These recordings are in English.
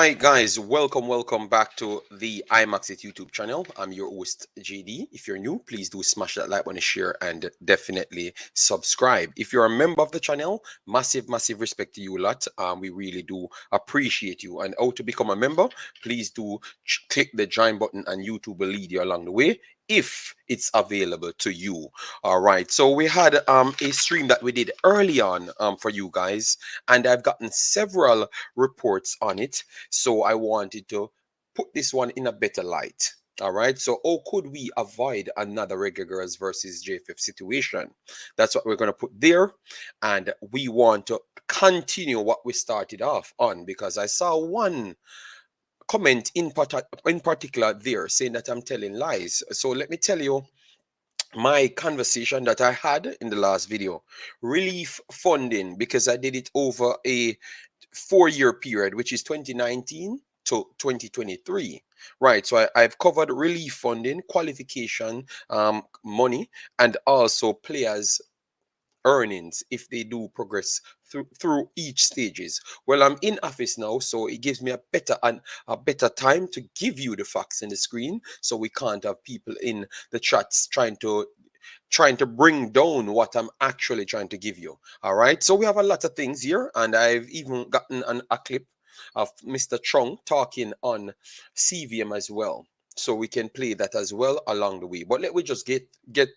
right, guys, welcome back to the Imaxit YouTube channel. I'm your host, JD. If you're new, please do smash that like button, share, and definitely subscribe. If you're a member of the channel, massive respect to you a lot. We really do appreciate you. And how to become a member, please do click the join button, and YouTube will lead you along the way if it's available to you. All right, so we had a stream that we did early on for you guys, and I've gotten several reports on it. So I wanted to put this one in a better light. All right. So how could we avoid another Reggae Girlz versus JFF situation? That's what we're going to put there. And we want to continue what we started off on, because I saw one comment in particular there saying that I'm telling lies. So let me tell you my conversation that I had in the last video. Relief funding, because I did it over a 4-year period, which is 2019 to 2023. Right, so I've covered relief funding, qualification money, and also players earnings if they do progress through each stages. Well, I'm in office now, so it gives me a better time to give you the facts in the screen, so we can't have people in the chats trying to bring down what I'm actually trying to give you. All right, so we have a lot of things here, and I've even gotten a clip of Mr. Chong talking on CVM as well, so we can play that as well along the way. But let me just get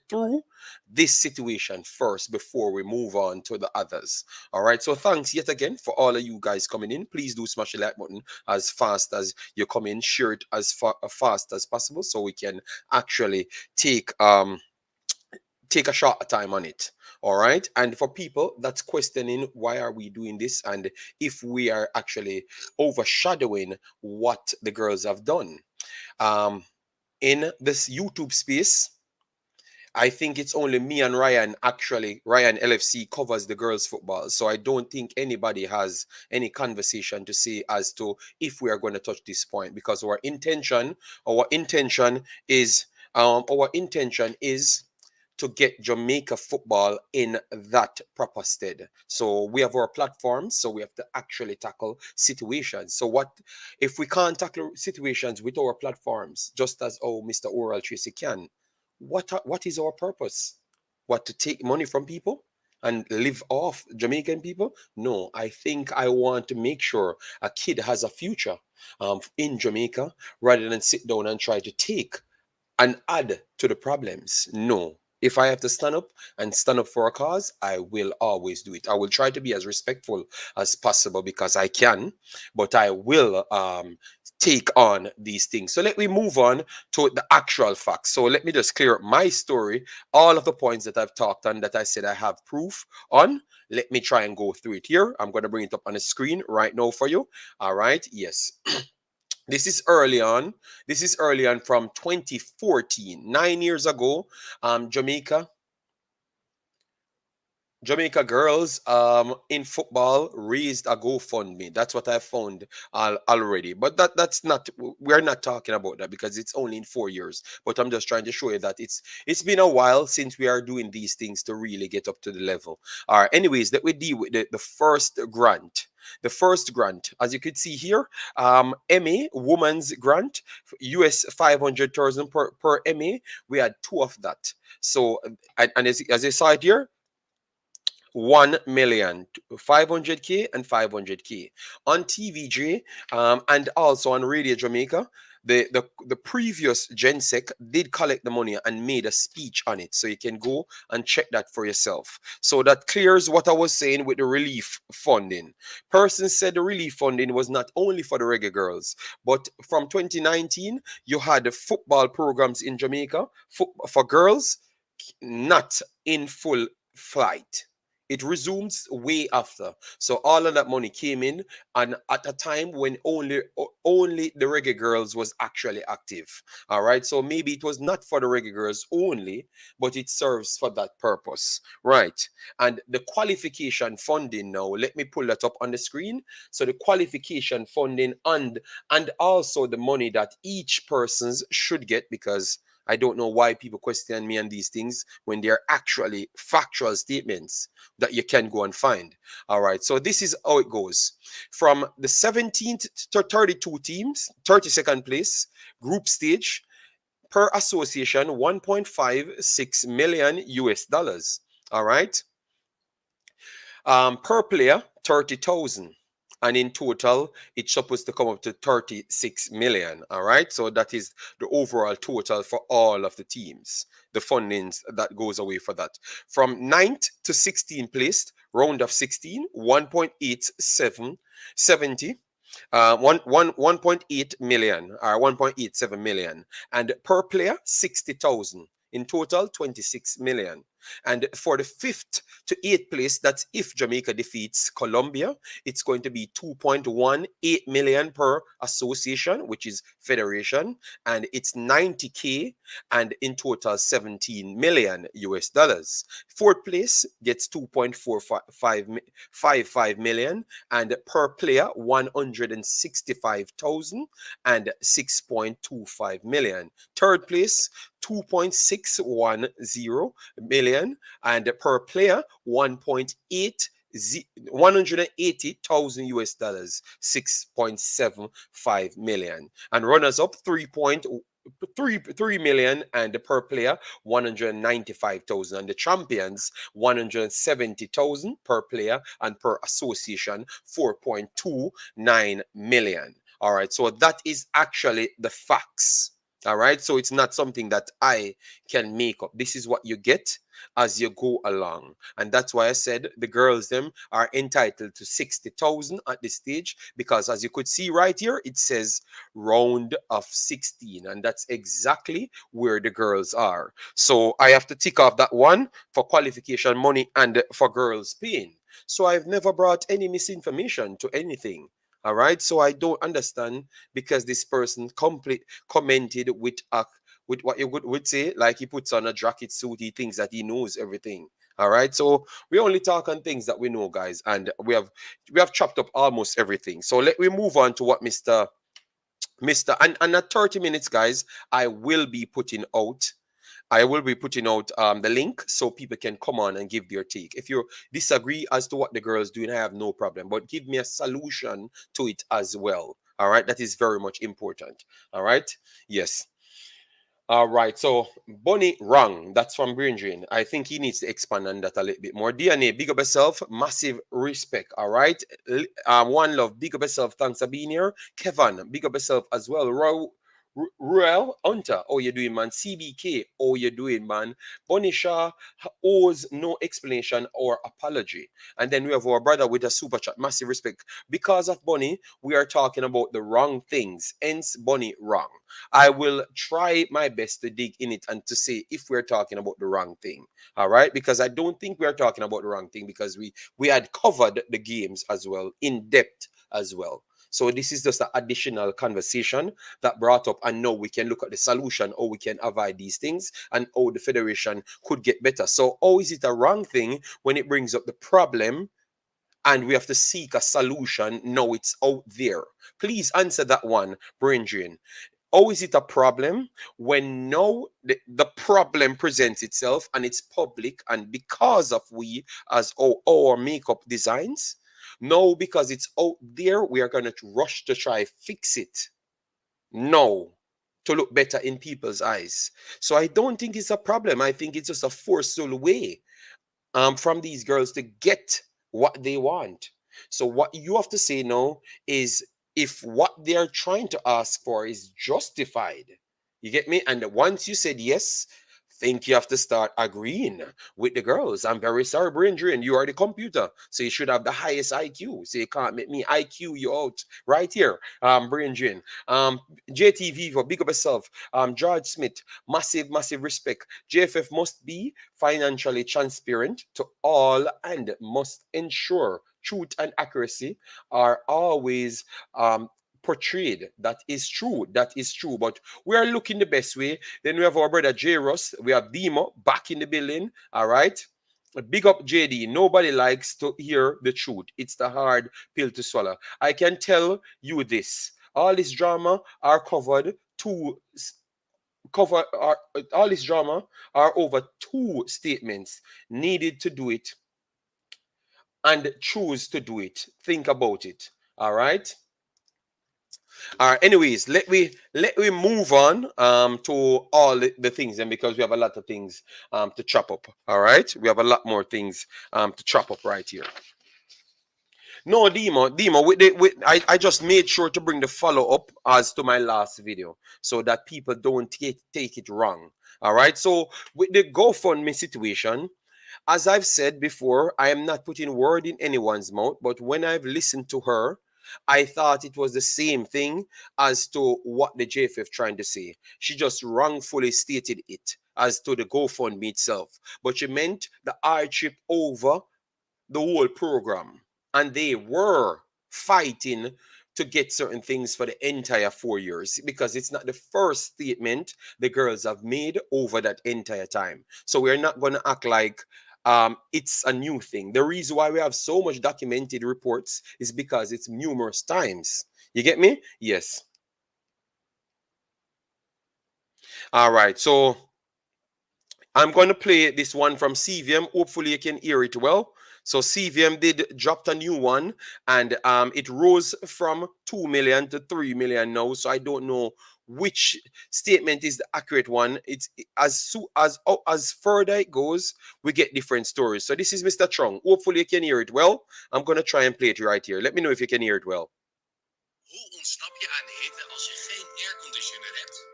through this situation first before we move on to the others. All right, so thanks yet again for all of you guys coming in. Please do smash the like button as fast as you come in, share it as fast as possible, so we can actually take a short time on it. All right, and for people that's questioning why are we doing this, and if we are actually overshadowing what the girls have done in this YouTube space, I think it's only me and Ryan. Actually, Ryan LFC covers the girls' football, so I don't think anybody has any conversation to say as to if we are going to touch this point, because our intention is to get Jamaica football in that proper stead. So we have our platforms, so we have to actually tackle situations. So what if we can't tackle situations with our platforms, just as Mr. Oral Tracy can? What is our purpose? What, to take money from people and live off Jamaican people? No, I think I want to make sure a kid has a future in Jamaica, rather than sit down and try to take and add to the problems. No. If I have to stand up for a cause, I will always do it. I will try to be as respectful as possible because I can, but I will take on these things. So let me move on to the actual facts. So let me just clear up my story, all of the points that I've talked on, that I said I have proof on. Let me try and go through it here. I'm going to bring it up on the screen right now for you. All right. Yes. This is early on. This is early on from 2014, 9 years ago. Jamaica Girls in football raised a GoFundMe. That's what I found already. But that's not, we're not talking about that because it's only in 4 years. But I'm just trying to show you that it's been a while since we are doing these things to really get up to the level. All right. Anyways, let me deal with the first grant. The first grant, as you could see here, MA Women's Grant, US 500,000 per MA. We had two of that. So, and as you saw it here, 1,000,000, 500K and 500K on TVJ, and also on Radio Jamaica. The previous Gensec did collect the money and made a speech on it, so you can go and check that for yourself. So that clears what I was saying with the relief funding. Person said the relief funding was not only for the Reggae Girls, but from 2019 you had the football programs in Jamaica for girls not in full flight. It resumes way after. So all of that money came in, and at a time when only the Reggae Girls was actually active. All right. So maybe it was not for the Reggae Girls only, but it serves for that purpose. Right. And the qualification funding now, let me pull that up on the screen. So the qualification funding and also the money that each person should get, because I don't know why people question me on these things when they're actually factual statements that you can go and find. All right, so this is how it goes. From the 17th to 32 teams, 32nd place, group stage, per association, 1.56 million US dollars. All right. Per player, 30,000. And in total, it's supposed to come up to 36 million. All right. So that is the overall total for all of the teams, the fundings that goes away for that. From 9th to 16th place, round of 16, 1.8770. 1.8 million or 1.87 million, and per player 60,000. In total, 26 million. And for the 5th to 8th place, that's if Jamaica defeats Colombia, it's going to be 2.18 million per association, which is federation, and it's 90K, and in total 17 million US dollars. 4th place gets 2.455 million, and per player 165,000 and 6.25 million. 3rd place 2.610 million, and per player 180,000 US dollars, 6.75 million. And runners up 3 million, and per player 195,000, and the champions 170,000 per player, and per association 4.29 million. All right, so that is actually the facts. All right, so it's not something that I can make up. This is what you get as you go along, and that's why I said the girls them are entitled to 60,000 at this stage, because as you could see right here, it says round of 16, and that's exactly where the girls are. So I have to tick off that one for qualification money and for girls paying. So I've never brought any misinformation to anything. All right, so I don't understand, because this person commented with what you would say, like he puts on a jacket suit, he thinks that he knows everything. All right, so we only talk on things that we know, guys, and we have chopped up almost everything. So let me move on to what Mr. And at 30 minutes, guys, I will be putting out the link so people can come on and give their take. If you disagree as to what the girls doing, I have no problem, but give me a solution to it as well. All right, that is very much important. All right, yes. All right, so Bunny Wrong, that's from Brain Drain. I think he needs to expand on that a little bit more. DNA, big up yourself, massive respect. All right, One Love, big up yourself. Thanks for being here. Kevin, big up yourself as well. Ruel Hunter, how you doing, man? CBK, how you doing, man? Bonisha owes no explanation or apology. And then we have our brother with a super chat, massive respect. Because of Bunny, we are talking about the wrong things, hence Bunny Wrong. I will try my best to dig in it and to say if we're talking about the wrong thing. All right, because I don't think we're talking about the wrong thing, because we had covered the games as well, in depth as well. So this is just an additional conversation that brought up, and now we can look at the solution, or we can avoid these things, and how the federation could get better. So how is it a wrong thing when it brings up the problem and we have to seek a solution? No, it's out there. Please answer that one, Brain Drain. How is it a problem when now the problem presents itself and it's public, and because of we as our makeup designs? No, because it's out there, we are going to rush to try fix it. No, to look better in people's eyes. So I don't think it's a problem. I think it's just a forceful way from these girls to get what they want. So what you have to say now is, if what they're trying to ask for is justified, you get me? And once you said yes, think you have to start agreeing with the girls. I'm very sorry, Brain Drain, you are the computer, so you should have the highest IQ. So you can't make me IQ you out right here. Brain Drain. JTV for big up yourself. George Smith, massive respect. JFF must be financially transparent to all and must ensure truth and accuracy are always portrayed. That is true. That is true. But we are looking the best way. Then we have our brother J Ross. We have Demo back in the building. All right. Big up JD. Nobody likes to hear the truth. It's the hard pill to swallow. I can tell you this. All this drama are covered cover all this drama are over 2 statements needed to do it and choose to do it. Think about it. All right. All right. Anyways, let we move on to all the things, and because we have a lot of things to chop up. All right. We have a lot more things to chop up right here. No, Demo, I just made sure to bring the follow up as to my last video so that people don't take it wrong. All right. So with the GoFundMe situation, as I've said before, I am not putting word in anyone's mouth, but when I've listened to her, I thought it was the same thing as to what the JFF trying to say. She just wrongfully stated it as to the GoFundMe itself, but she meant the hardship over the whole program, and they were fighting to get certain things for the entire 4 years, because it's not the first statement the girls have made over that entire time. So we're not going to act like it's a new thing. The reason why we have so much documented reports is because it's numerous times. You get me? Yes. All right. So I'm going to play this one from CVM. Hopefully you can hear it well. So CVM did dropped a new one, and it rose from 2 million to 3 million now. So I don't know which statement is the accurate one. It's as further it goes, we get different stories. So this is Mr. Chong. Hopefully you can hear it well. I'm going to try and play it right here. Let me know if you can hear it well.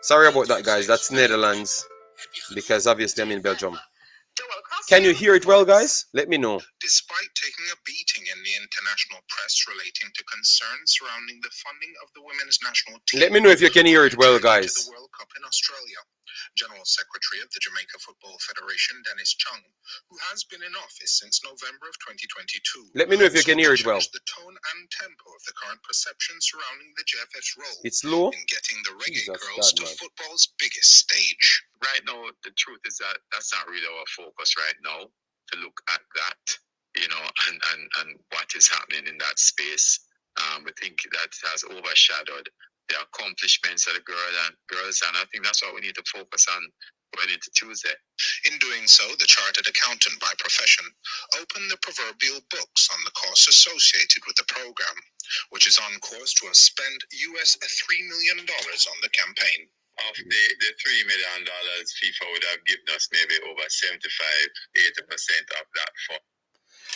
Sorry about that, guys. That's Netherlands, because obviously I'm in Belgium. Can you hear it well, guys? Let me know. Despite taking a beating in the international press relating to concerns surrounding the funding of the women's national team, let me know if you can hear it well, guys. To the World Cup in Australia. General Secretary of the Jamaica Football Federation, Chong, who has been in office since November of 2022. Let me know if you can hear it well. The tone and tempo of the current perception surrounding the JFF's role it's low in getting the Reggae Girlz to football's biggest stage. Right now, the truth is that that's not really our focus right now, to look at that, and what is happening in that space. We think that has overshadowed the accomplishments of the girls, and I think that's what we need to focus on going into Tuesday. In doing so, the chartered accountant by profession opened the proverbial books on the costs associated with the program, which is on course to spend US $3 million on the campaign. Of the $3 million, FIFA would have given us maybe over 75-80% of that fund.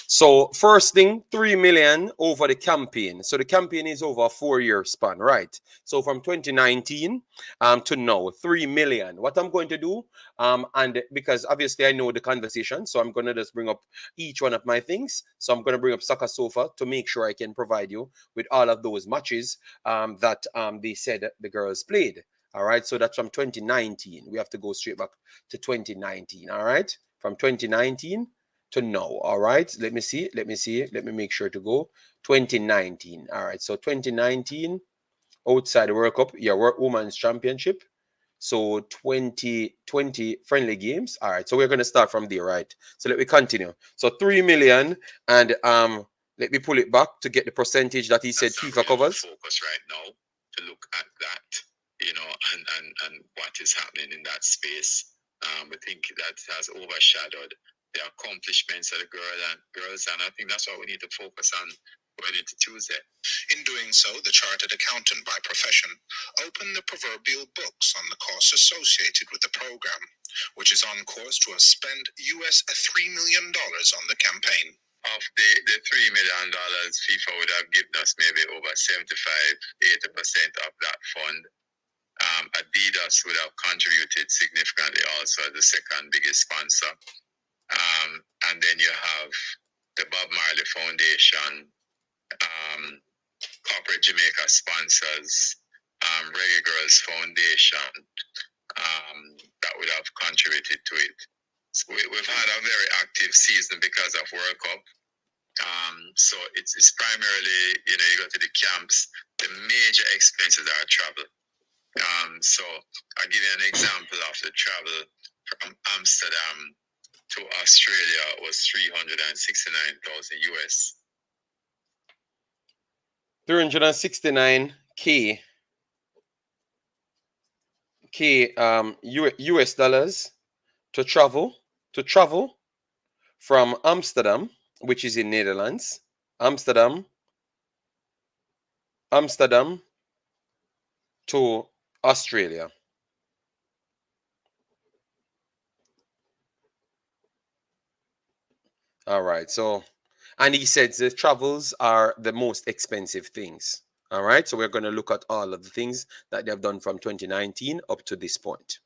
So first thing, 3 million over the campaign. So the campaign is over a 4-year span, right? So from 2019 to now, 3 million. What I'm going to do, and because obviously I know the conversation, so I'm going to just bring up each one of my things. So I'm going to bring up Soccer Sofa to make sure I can provide you with all of those matches that they said the girls played. All right, so that's from 2019. We have to go straight back to 2019. All right, from 2019 to now. All right, let me see. Let me make sure to go 2019. All right, so 2019 outside the World Cup, yeah, World Women's Championship. So 2020 friendly games. All right, so we're going to start from there, right? So let me continue. So 3 million, and let me pull it back to get the percentage that he said FIFA covers. Focus right now to look at that, and what is happening in that space. We think that has overshadowed the accomplishments of the girls, and I think that's what we need to focus on going into Tuesday. In doing so, the chartered accountant by profession opened the proverbial books on the costs associated with the program, which is on course to spend US $3 million on the campaign. Of the $3 million, FIFA would have given us maybe over 75-80% of that fund. Adidas would have contributed significantly also as the second biggest sponsor. And then you have the Bob Marley Foundation, Corporate Jamaica sponsors, Reggae Girlz Foundation, that would have contributed to it. So we've had a very active season because of World Cup. So it's primarily, you go to the camps, the major expenses are travel. So I'll give you an example of the travel from Amsterdam to Australia was 369,000 US. 369K K US dollars to travel from Amsterdam, which is in Netherlands, Amsterdam, Amsterdam to Australia. All right. So, and he said the travels are the most expensive things. All right. So we're going to look at all of the things that they've done from 2019 up to this point.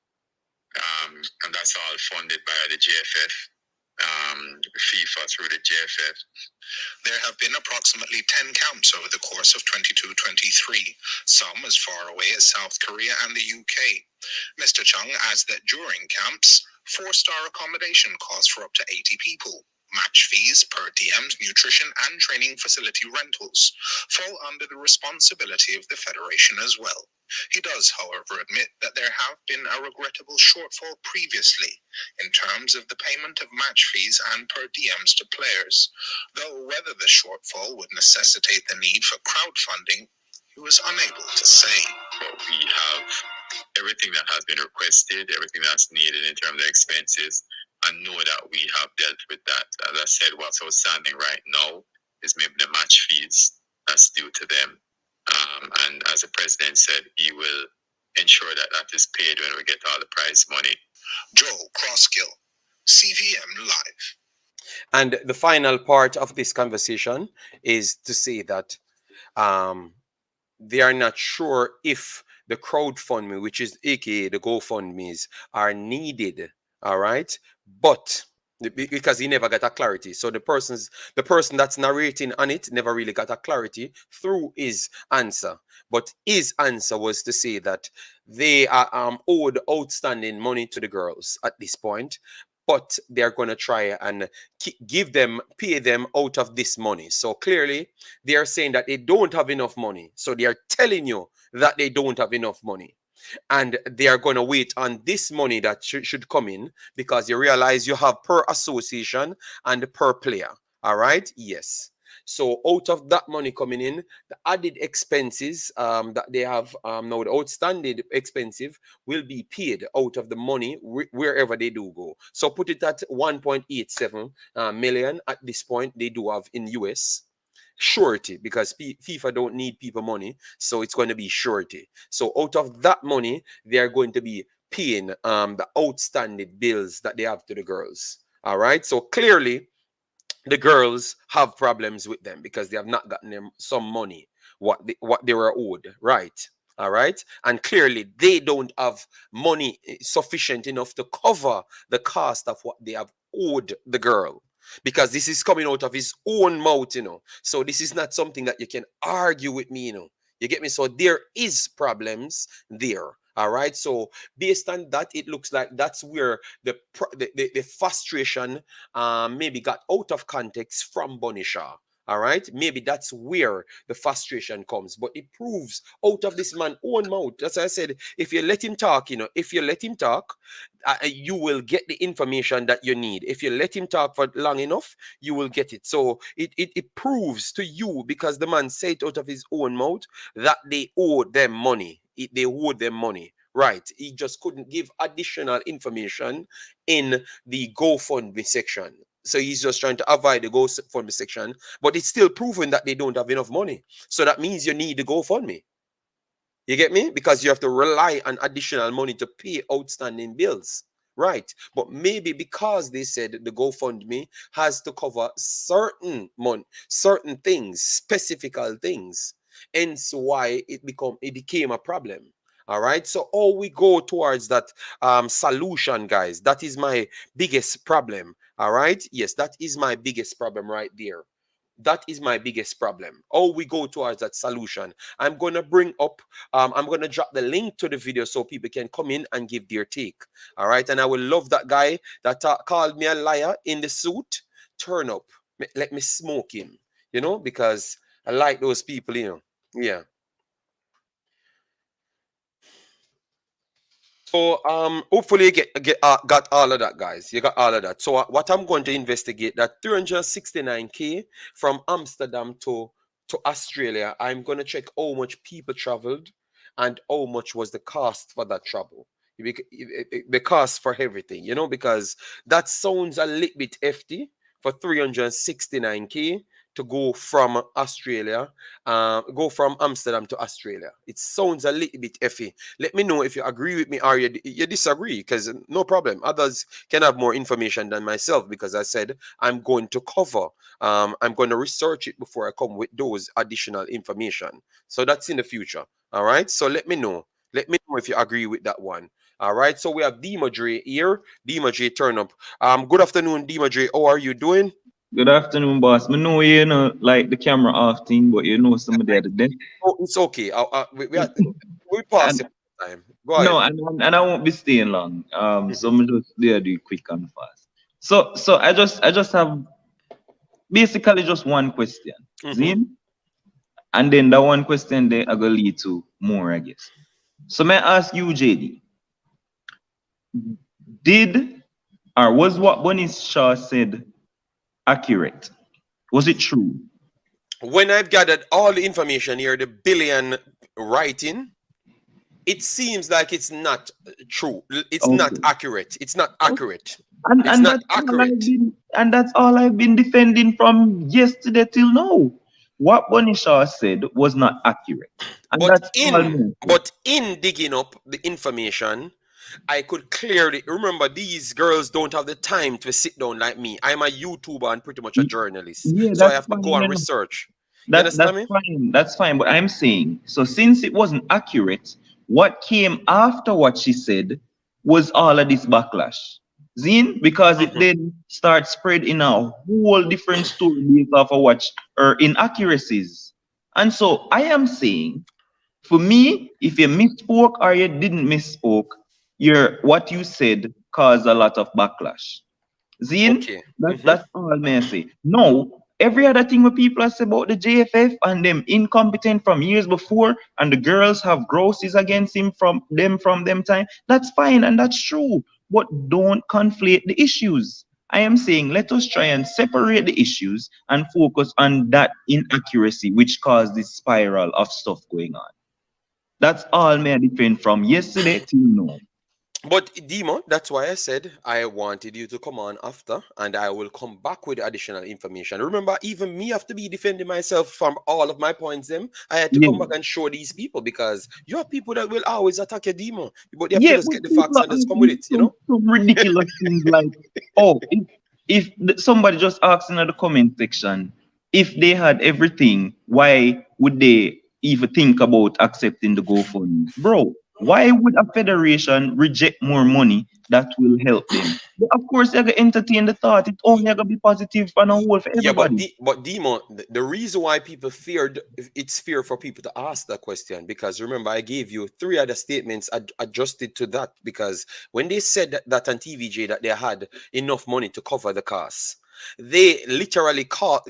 And that's all funded by the JFF, FIFA through the JFF. There have been approximately 10 camps over the course of 22-23, some as far away as South Korea and the UK. Mr. Chong adds that during camps, 4-star accommodation costs for up to 80 people. Match fees, per diems, nutrition, and training facility rentals fall under the responsibility of the Federation as well. He does, however, admit that there have been a regrettable shortfall previously in terms of the payment of match fees and per diems to players, though whether the shortfall would necessitate the need for crowdfunding, he was unable to say. But we have everything that has been requested, everything that's needed in terms of expenses, and know that we have dealt with that. As I said, what's outstanding right now is maybe the match fees that's due to them. And as the president said, he will ensure that that is paid when we get all the prize money. Joel Crosskill, CVM Live. And the final part of this conversation is to say that they are not sure if the crowdfunding, which is aka the GoFundMes, are needed. All right, but because he never got a clarity, so the person that's narrating on it never really got a clarity through his answer. But his answer was to say that they are owed outstanding money to the girls at this point, but they're going to try and pay them out of this money. So clearly they are saying that they don't have enough money, so they are telling you that they don't have enough money, and they are going to wait on this money that should come in, because you realize you have per association and per player. All right, yes. So out of that money coming in, the added expenses that they have now, the outstanding expensive, will be paid out of the money wherever they do go. So put it at 1.87 million at this point they do have in US. Surety, because FIFA don't need people money, so it's going to be surety. So out of that money, they are going to be paying the outstanding bills that they have to the girls. All right, so clearly the girls have problems with them because they have not gotten them some money what they were owed, right? All right, and clearly they don't have money sufficient enough to cover the cost of what they have owed the girl, because this is coming out of his own mouth, so this is not something that you can argue with me, you get me? So there is problems there. All right, so based on that, it looks like that's where the frustration maybe got out of context from Bonisha. All right, maybe that's where the frustration comes, but it proves out of this man's own mouth. That's why I said, if you let him talk, if you let him talk, you will get the information that you need. If you let him talk for long enough, you will get it. So it proves to you, because the man said out of his own mouth, that they owe them money. They owe them money. Right. He just couldn't give additional information in the GoFundMe section. So he's just trying to avoid the GoFundMe section, but it's still proving that they don't have enough money. So that means you need the GoFundMe. You get me? Because you have to rely on additional money to pay outstanding bills. Right. But maybe because they said the GoFundMe has to cover certain things, specific things. Hence why it became a problem. All right. So all we go towards that solution, guys. That is my biggest problem. All right. Yes, that is my biggest problem right there. That is my biggest problem. All we go towards that solution. I'm going to bring up, I'm going to drop the link to the video so people can come in and give their take. All right. And I will love that guy that called me a liar in the suit. Turn up. Let me smoke him, because I like those people, Yeah. So hopefully you got all of that, guys. You got all of that. So what I'm going to investigate, that 369K from Amsterdam to Australia. I'm going to check how much people traveled and how much was the cost for that travel. The cost for everything, you know, because that sounds a little bit hefty for 369K to go from Australia, go from Amsterdam to Australia. It sounds a little bit iffy. Let me know if you agree with me or you disagree, because no problem. Others can have more information than myself, because I said I'm going to cover, I'm going to research it before I come with those additional information. So that's in the future. All right. So let me know. Let me know if you agree with that one. All right. So we have Dima Dre here. Dima Dre, turn up. Good afternoon, Dima Dre. How are you doing? Good afternoon, boss. I know you know like the camera off thing, but you know somebody at the desk. Oh, it's okay. We pass And it time. Go no, ahead. and I won't be staying long. So I'm just there do it quick and fast. So I just have basically just one question. Mm-hmm. Zin? And then that one question there I go lead to more, I guess. So may I ask you, JD, did or was what Bunny Shaw said accurate? Was it true? When I've gathered all the information here, the billion writing, it seems like it's not true. It's not Okay. accurate. It's not accurate. And It's and not that's all I've accurate. been and that's all I've been defending from yesterday till now. What Bunny Shaw said was not accurate. And But that's all in I'm saying. but in digging up the information, I could clearly remember these girls don't have the time to sit down like me. I'm a YouTuber and pretty much a Y- journalist. Yeah, So I that's have to fine. go and You know. research. You That's understand me? fine. That's fine. But I'm saying, so since it wasn't accurate, what came after what she said was all of this backlash. Zine, because it Mm-hmm. then starts spread in a whole different story based off of what her inaccuracies. And so I am saying, for me, if you misspoke or you didn't misspoke, your what you said caused a lot of backlash. Zine, Okay. that's Mm-hmm. that's all may I say. No, every other thing what people say about the JFF and them incompetent from years before, and the girls have grosses against him from them time. That's fine and that's true. But don't conflate the issues. I am saying let us try and separate the issues and focus on that inaccuracy which caused this spiral of stuff going on. That's all may I defend from yesterday till now. But Dimo, that's why I said I wanted you to come on after, and I will come back with additional information. Remember, even me have to be defending myself from all of my points. Them I had to come back Yeah. and show these people, because you have people that will always attack your Demo, but you have to Yeah, just but get the people facts are and just come with asking it. You some, know? some ridiculous things like, oh, if somebody just asks in the comment section, if they had everything, why would they even think about accepting the GoFundMe? Bro, why would a federation reject more money that will help them? But of course, they're going to entertain the thought. It's only going to be positive for the whole for Yeah, but everybody. Demo, the reason why people feared, it's fear for people to ask that question, because remember I gave you three other statements adjusted to that, because when they said that on TVJ that they had enough money to cover the costs, they literally called.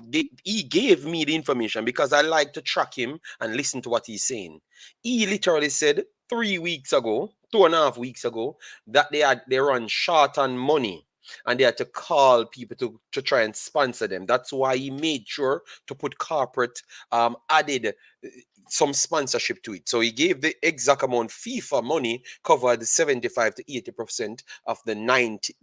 He gave me the information because I like to track him and listen to what he's saying. He literally said 3 weeks ago, 2.5 weeks ago, that they run short on money and they had to call people to try and sponsor them. That's why he made sure to put corporate added some sponsorship to it. So he gave the exact amount. FIFA money covered 75 to 80% of the 90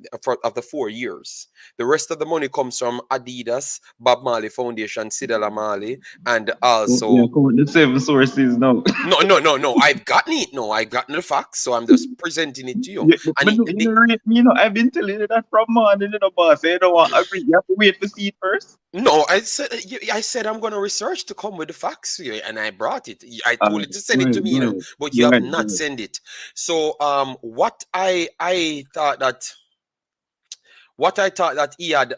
of the 4 years. The rest of the money comes from Adidas, Bob Marley Foundation, Sidala Marley, and Oh, yeah, also come on, the seven sources now. no. I've gotten it. No, I've gotten the facts, so I'm just presenting it to you. Yeah, And but no, you know, I've been telling you that from morning, boss. You don't want agree. You have to wait to see it first. no, I said I'm gonna research to come with the facts here, and I brought it. I All told right, you to send go it to ahead, me, go ahead, but you go have ahead, go not ahead. sent it. So what I thought that he had,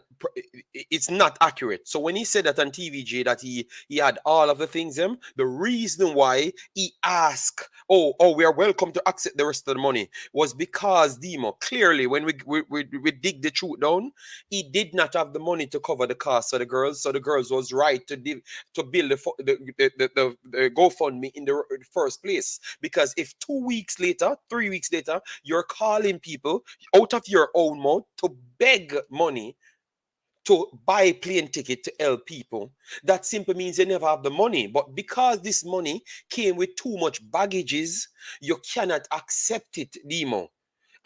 it's not accurate. So when he said that on TVJ that he had all of the things, the reason why he asked, oh, we are welcome to accept the rest of the money, was because Demo, clearly when we dig the truth down, he did not have the money to cover the cost of the girls. So the girls was right to build the GoFundMe in the first place. Because if 2 weeks later, 3 weeks later, you're calling people out of your own mouth to beg money to buy plane ticket to help people, that simply means they never have the money. But because this money came with too much baggages, you cannot accept it, Demo.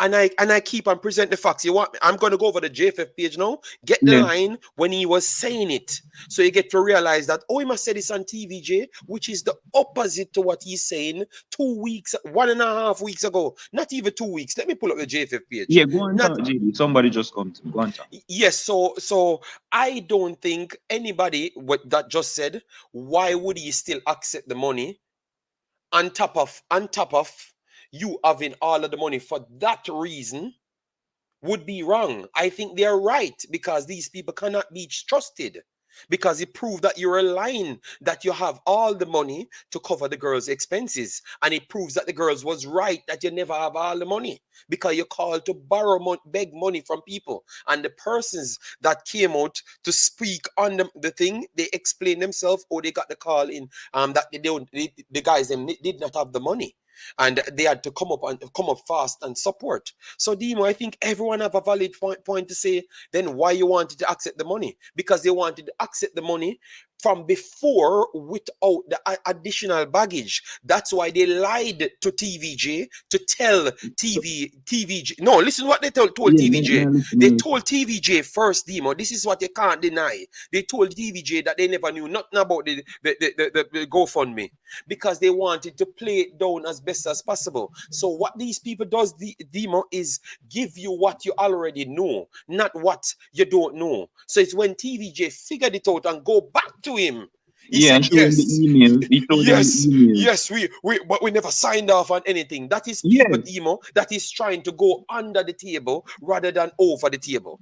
And I keep on present the facts. You want? I'm gonna go over the JFF page now. Get the Yeah. line when he was saying it, so you get to realize that he must say this on TVJ, which is the opposite to what he's saying 2 weeks, 1.5 weeks ago. Not even 2 weeks. Let me pull up the JFF page. Yeah, go on Not talk, JD. Somebody just come to me. Go on talk. yes. So I don't think anybody what that just said. Why would he still accept the money on top of you having all of the money for that reason? Would be wrong. I think they're right because these people cannot be trusted because it proved that you're lying, that you have all the money to cover the girls' expenses. And it proves that the girls was right that you never have all the money because you called to borrow beg money from people. And the persons that came out to speak on the thing, they explained themselves or they got the call in that the guys them did not have the money. And they had to come up fast and support. So Demo, I think everyone have a valid point to say. Then why you wanted to accept the money? Because they wanted to accept the money from before without the additional baggage. That's why they lied to TVJ to tell TVJ. No, listen what they told TVJ. They told TVJ first, Demo. This is what you can't deny. They told TVJ that they never knew nothing about the GoFundMe because they wanted to play it down as best as possible. So what these people does, Demo, is give you what you already know, not what you don't know. So it's when TVJ figured it out and go back to him. He Yeah, said, and show him the yes, email. He showed them yes, the email. yes, but we never signed off on anything. That is Yeah. people, Demo, that is trying to go under the table rather than over the table.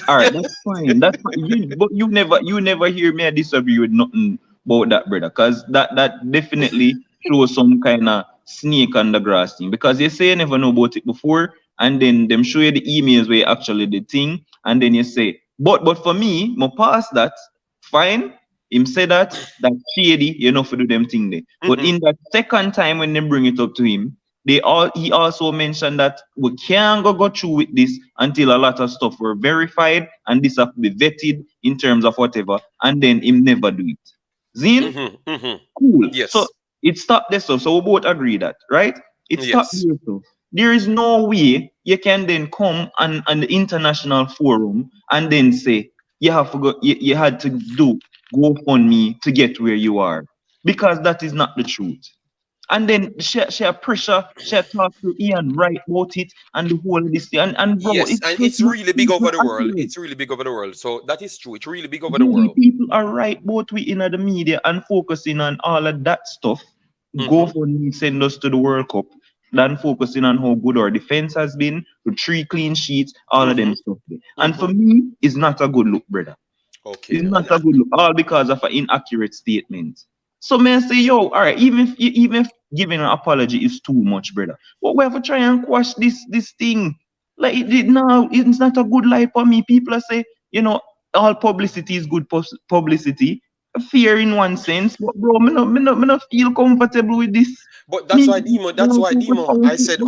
All right, that's fine. That's fine. But you never hear me disagree with nothing about that, brother, because that definitely shows some kind of snake on the grass thing. Because you say you never know about it before, and then them show you the emails where you actually the thing, and then you say, but for me, my past that, fine. Him say that shady, you know, for do them thing there. But in that second time when they bring it up to him, he also mentioned that we can't go through with this until a lot of stuff were verified and this have to be vetted in terms of whatever, and then him never do it. Zin? Cool. Yes. So it stopped there, so we both agree that, right? It stopped Yes. there, so there is no way you can then come on the international forum and then say you have to go, you had to do GoFundMe to get where you are, because that is not the truth. And then she pressure, she talk to Ian right about it and the whole of this thing. And bro, Yes, and it's really big over the world. It's really big over the world. So that is true. It's really big over the world. People are right, both we in the media and focusing on all of that stuff. GoFundMe send us to the World Cup than focusing on how good our defense has been, the 3 clean sheets, all of them stuff. And for me, it's not a good look, brother. Okay. It's not a good look, all because of an inaccurate statement. So man say, yo, all right, even if giving an apology is too much, brother, but we have to try and quash this thing. Like now, it's not a good light for me. People are say, you know, all publicity is good publicity. Fear in one sense, but bro, me not feel comfortable with this. But that's why Demo. I said,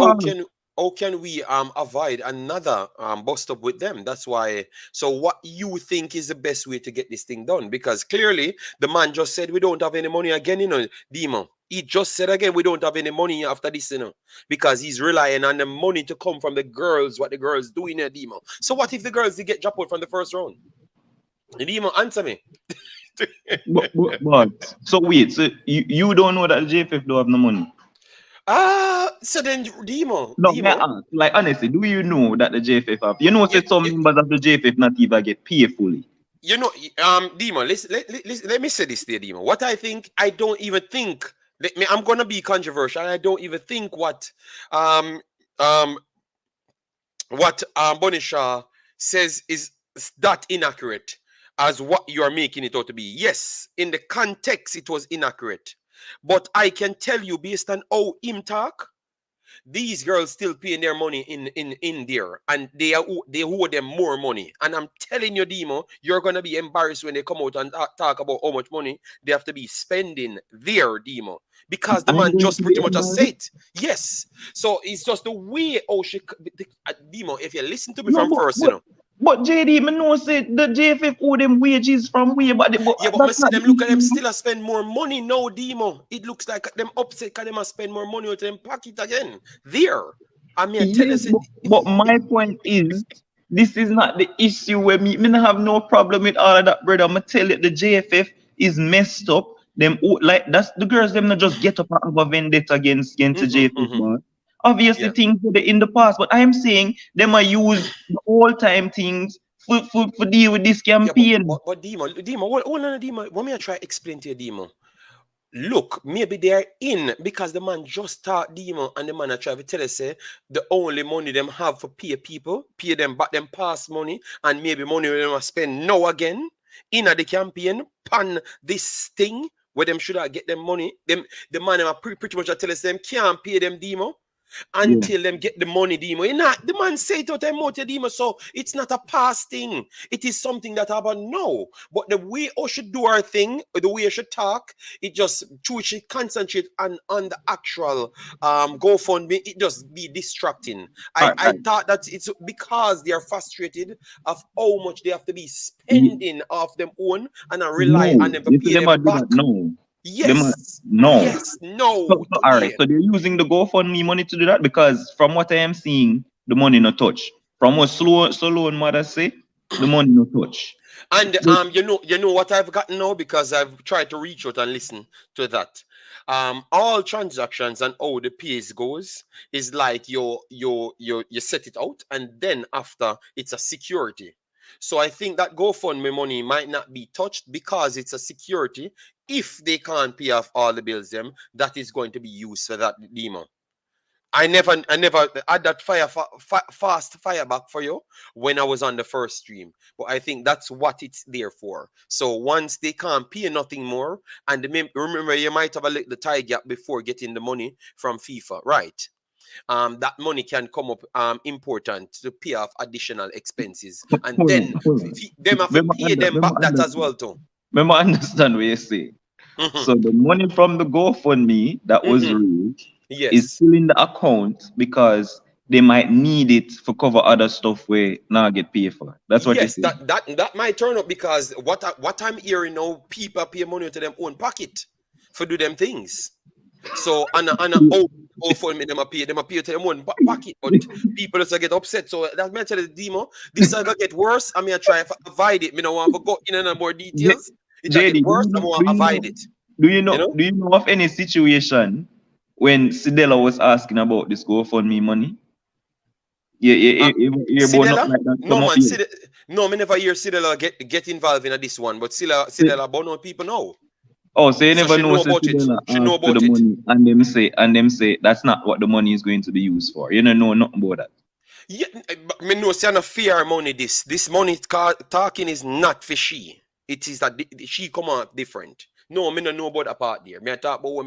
how can we avoid another bust up with them? That's why. So what you think is the best way to get this thing done? Because clearly the man just said we don't have any money again, you know, Demo. He just said again we don't have any money after this, you know, because he's relying on the money to come from the girls, what the girls do in there, Demo. So what if the girls did get dropped out from the first round? Demo, answer me. but so wait, so you don't know that the JFF don't have no money? So then Demo. Like honestly, do you know that the JFF have? You know, said some members of the JFF not even get paid fully. You know, Demo, let me say this there, Demo. What I think, I don't even think. I'm gonna be controversial. I don't even think what Bonisha says is that inaccurate as what you are making it out to be. Yes, in the context it was inaccurate, but I can tell you based on how him talk, these girls still paying their money in there, and they owe them more money. And I'm telling you, Demo, you're gonna be embarrassed when they come out and talk about how much money they have to be spending there, Demo, because the man just pretty much has said yes. So it's just the way Demo, if you listen to me from first, you know. But JD, me know say the JFF owe them wages from way, but me see them look at them still spend more money now, Demo. It looks like them upset because they must spend more money with them pocket again. There. I mean, I tell Yes, us, but my point is, this is not the issue where me not have no problem with all of that, brother. I'ma tell you, the JFF is messed up. Them like that's the girls. Them not just get up and have a vendetta against the JFF, man. Obviously, yeah. things were in the past, but I'm saying them are use the old time things for deal with this Yeah, but campaign. Demo, hold on, Demo. What me I try explain to you, Demo? Look, maybe they're in because the man just start Demo and the man I try to tell us say the only money them have for pay people, pay them back them past money, and maybe money them must spend now again in the campaign pan this thing where them should have get them money. Them the man them are pretty much I tell us them can't pay them Demo Yeah. until them get the money, Demo. You know, the man say it out them out, Demo. So it's not a past thing. It is something that happen now. But the way we should do our thing, or the way we should talk, it just should concentrate on the actual GoFundMe. It just be distracting. I thought that it's because they are frustrated of how much they have to be spending off them own and I rely on them to pay them back. No. Yes. No. Yes. No. So, all right. So they're using the GoFundMe money to do that because from what I am seeing, the money no touch. From what Sloan mother say, the money no touch. And you know what I've gotten now because I've tried to reach out and listen to that. All transactions and how the pays goes is like you set it out and then after it's a security. So I think that GoFundMe money might not be touched because it's a security. If they can't pay off all the bills, them that is going to be used for that demo. I never had that fast fire back for you when I was on the first stream, but I think that's what it's there for. So once they can't pay nothing more, and remember you might have a little tie gap before getting the money from FIFA, right? That money can come up important to pay off additional expenses, and then them have to pay them back that as well too. Remember, understand what you say. So the money from the GoFundMe that was raised is still in the account because they might need it for cover other stuff where now get paid for. That's what yes, that might turn up because what I'm hearing now, people pay money to them own pocket for do them things. So on GoFundMe, them pay to them own pocket, but people just get upset. So that's my tell the demo. This is gonna get worse. I mean, I try to avoid it. I don't want to go in and more details. It get worse. I want to avoid it. Do you know of any situation when Sidela was asking about this GoFundMe money? Sidela? Like that. No, man. No, I never hear Sidela get involved in this one, but Sidela born on people know. Oh, so you never know about it. She know about the it. Money, and them say that's not what the money is going to be used for. You don't know nothing about that. Yeah, I know it's not fair money. This money talking is not for she. It is that she come out different. No, I don't know about that part there. I talk about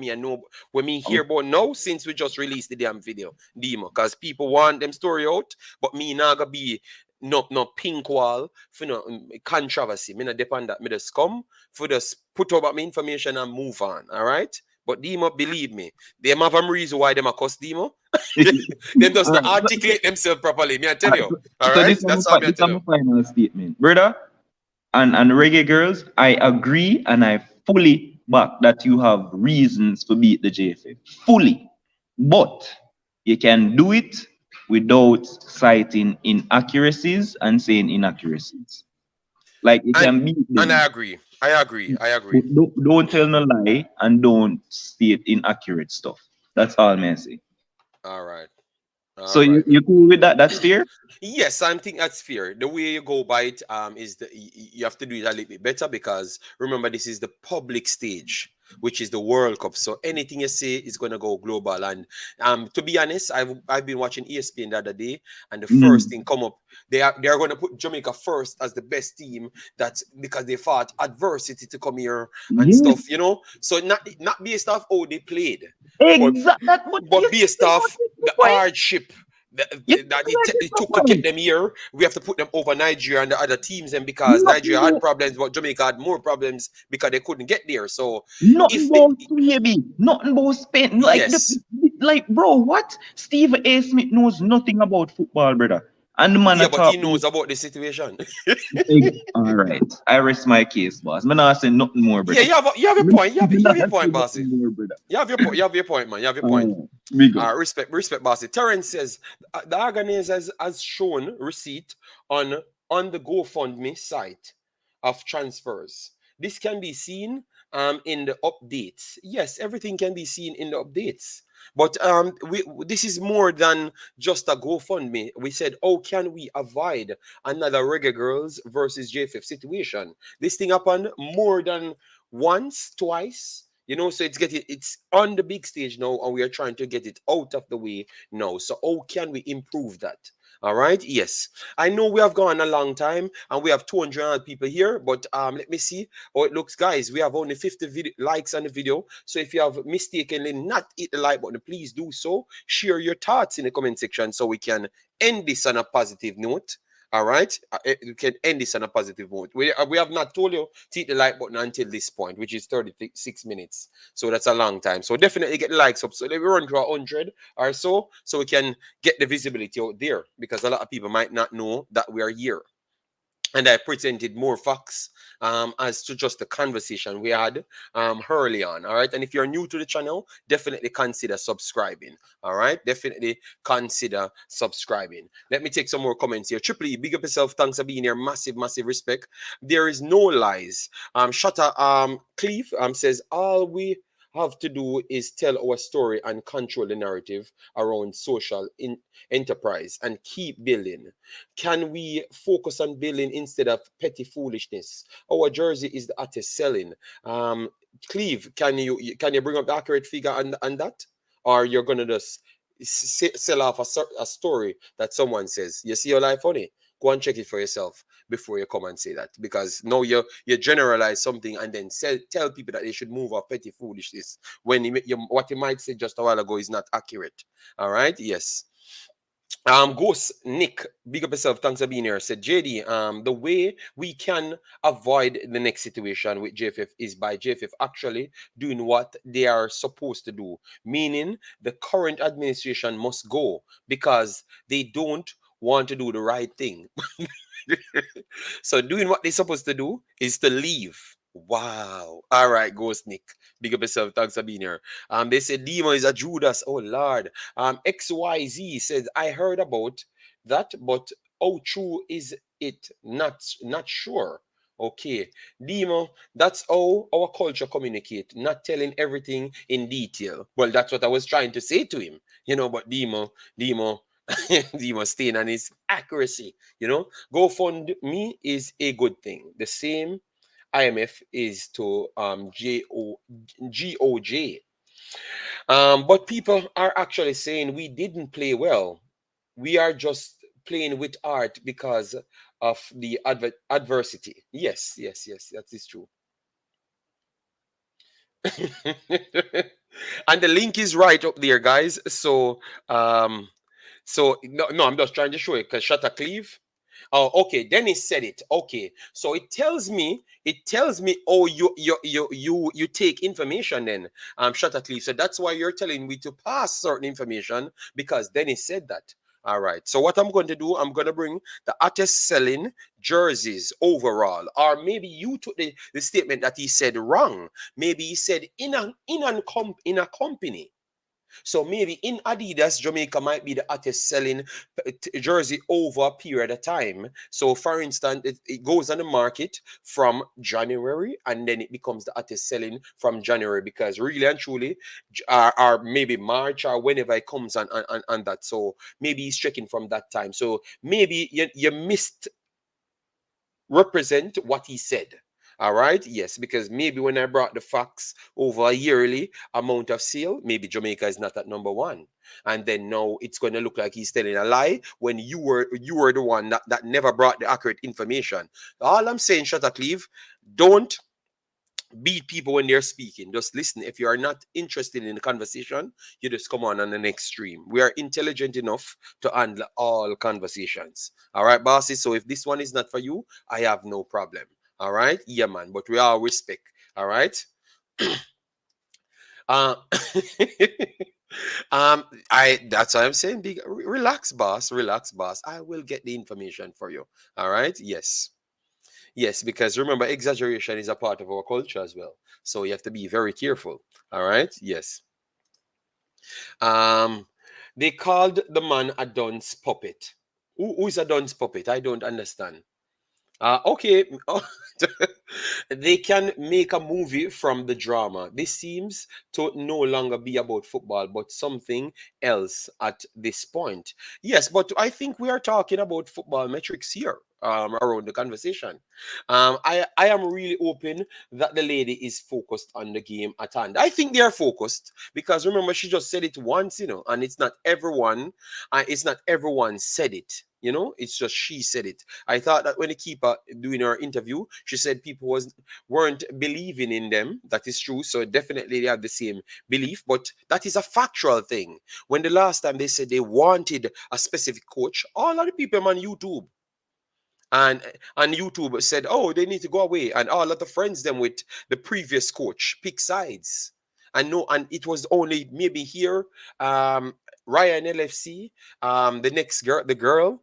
when me hear about now since we just released the damn video demo because people want them story out, but me not gonna be no pink wall for no controversy. Me not depend that. Me just come for just put up my information and move on. All right. But Demo, believe me, they have a reason why them a cuss Demo. Them does not articulate themselves properly. Me I tell you. All so right. That's how me tell you. Final statement, brother. And Reggae Girlz, I agree and I fully back that you have reasons to beat the JFF. Fully. But you can do it without citing inaccuracies and saying inaccuracies. Like you can beat them. And I agree. Don't tell no lie and don't state inaccurate stuff. That's all I say. All right. So you cool with that? That's fair? Yes, I think that's fair. The way you go by it is you have to do it a little bit better because remember this is the public stage, which is the World Cup. So anything you say is gonna go global. And to be honest, I've been watching ESPN the other day, and the first thing come up, they are gonna put Jamaica first as the best team. That's because they fought adversity to come here and stuff, you know. So not based off how they played, but based off the hardship that it took to get them here. We have to put them over Nigeria and the other teams, and because Nigeria had problems, but Jamaica had more problems because they couldn't get there. So nothing about Spain. Like bro, what? Steve A. Smith knows nothing about football, brother. And the man but he knows about the situation. All right, I rest my case, boss. I'm not saying nothing more, brother. Yeah, you have your point. You have your point, boss. You have your point, man. You have your point. Big up. Respect, bossy. Terrence says the organizer has shown receipt on the GoFundMe site of transfers. This can be seen in the updates. Yes, everything can be seen in the updates. But this is more than just a GoFundMe. We said, how can we avoid another Reggae Girlz versus JFF situation? This thing happened more than once, twice. So it's on the big stage now, and we are trying to get it out of the way now. So how can we improve that? All right. Yes, I know we have gone a long time, and we have 200 people here. But let me see how it looks, guys. We have only 50 likes on the video. So if you have mistakenly not hit the like button, please do so. Share your thoughts in the comment section so we can end this on a positive note. All right, we can end this on a positive note. We have not told you to hit the like button until this point, which is 36 minutes. So that's a long time. So definitely get the likes up. So let me run to 100 or so we can get the visibility out there, because a lot of people might not know that we are here. And I presented more facts as to just the conversation we had early on. All right. And if you're new to the channel, definitely consider subscribing. All right. Definitely consider subscribing. Let me take some more comments here. Triple E, big up yourself. Thanks for being here. Massive, massive respect. There is no lies. Shutter Cleve says, all we have to do is tell our story and control the narrative around social enterprise and keep building. Can we focus on building instead of petty foolishness? Our jersey is the hottest selling. Cleve, can you bring up the accurate figure on that, or you're gonna just sell off a story that someone says? You see your life funny? Go and check it for yourself before you come and say that, because now you generalize something and then tell people that they should move off petty foolishness when what you might say just a while ago is not accurate. All right. Yes. Ghost Nick, big up yourself. Thanks for being here. Said JD, the way we can avoid the next situation with JFF is by JFF actually doing what they are supposed to do, meaning the current administration must go because they don't want to do the right thing. So doing what they're supposed to do is to leave. Wow. All right, Ghost Nick. Big up yourself. Thanks for being here. They said Demo is a Judas. Oh Lord. XYZ says, I heard about that, but how true is it? Not sure. Okay. Demo, that's how our culture communicate, not telling everything in detail. Well, that's what I was trying to say to him. But Demo, Demo staying on his accuracy. GoFundMe is a good thing. The same IMF is to GOJ. But people are actually saying we didn't play well. We are just playing with art because of the adversity. Yes, that is true. And the link is right up there, guys. So no, I'm just trying to show you because Shutter Cleve. Oh, okay. Dennis said it. Okay, so it tells me. Oh, you take information then. Shutter Cleve. So that's why you're telling me to pass certain information, because Dennis said that. All right. So what I'm going to do, I'm going to bring the hottest selling jerseys overall, or maybe you took the statement that he said wrong. Maybe he said in a company. So maybe in Adidas, Jamaica might be the hottest selling jersey over a period of time. So for instance, it goes on the market from January, and then it becomes the hottest selling from January, because really and truly, or maybe March or whenever it comes on that. So maybe he's checking from that time. So maybe you missed represent what he said. All right. Yes, because maybe when I brought the facts over a yearly amount of sale, maybe Jamaica is not at number one. And then now it's going to look like he's telling a lie when you were the one that never brought the accurate information. All I'm saying, Shutter Cleve, don't beat people when they're speaking. Just listen. If you are not interested in the conversation, you just come on the next stream. We are intelligent enough to handle all conversations. All right, bosses. So if this one is not for you, I have no problem. All right, yeah, man. But we all respect. All right. uh, that's what I'm saying. Big, relax, boss. Relax, boss. I will get the information for you. All right. Yes. Yes, because remember, exaggeration is a part of our culture as well. So you have to be very careful. All right. Yes. Um, they called the man a dunce puppet. Who is a dunce puppet? I don't understand. Okay, they can make a movie from the drama. This seems to no longer be about football, but something else at this point. Yes, but I think we are talking about football metrics here. Around the conversation, I am really hoping that the lady is focused on the game at hand. I think they are focused because remember she just said it once, and it's not everyone said it. It's just she said it. I thought that when the keeper doing her interview, she said people weren't believing in them. That is true. So definitely they have the same belief, but that is a factual thing. When the last time they said they wanted a specific coach, all of the people on YouTube and YouTube said, "Oh, they need to go away," and all of the friends them with the previous coach pick sides. And no, and it was only maybe here, Ryan LFC, the girl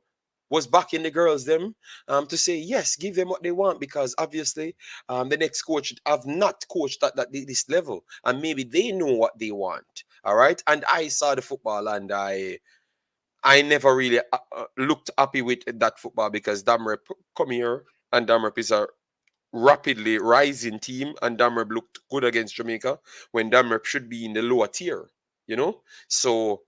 was backing the girls them to say yes, give them what they want because obviously the next coach have not coached at this level and maybe they know what they want. All right, and I saw the football and I never really looked happy with that football because Damrep come here and Damrep is a rapidly rising team and Damrep looked good against Jamaica when Damrep should be in the lower tier, So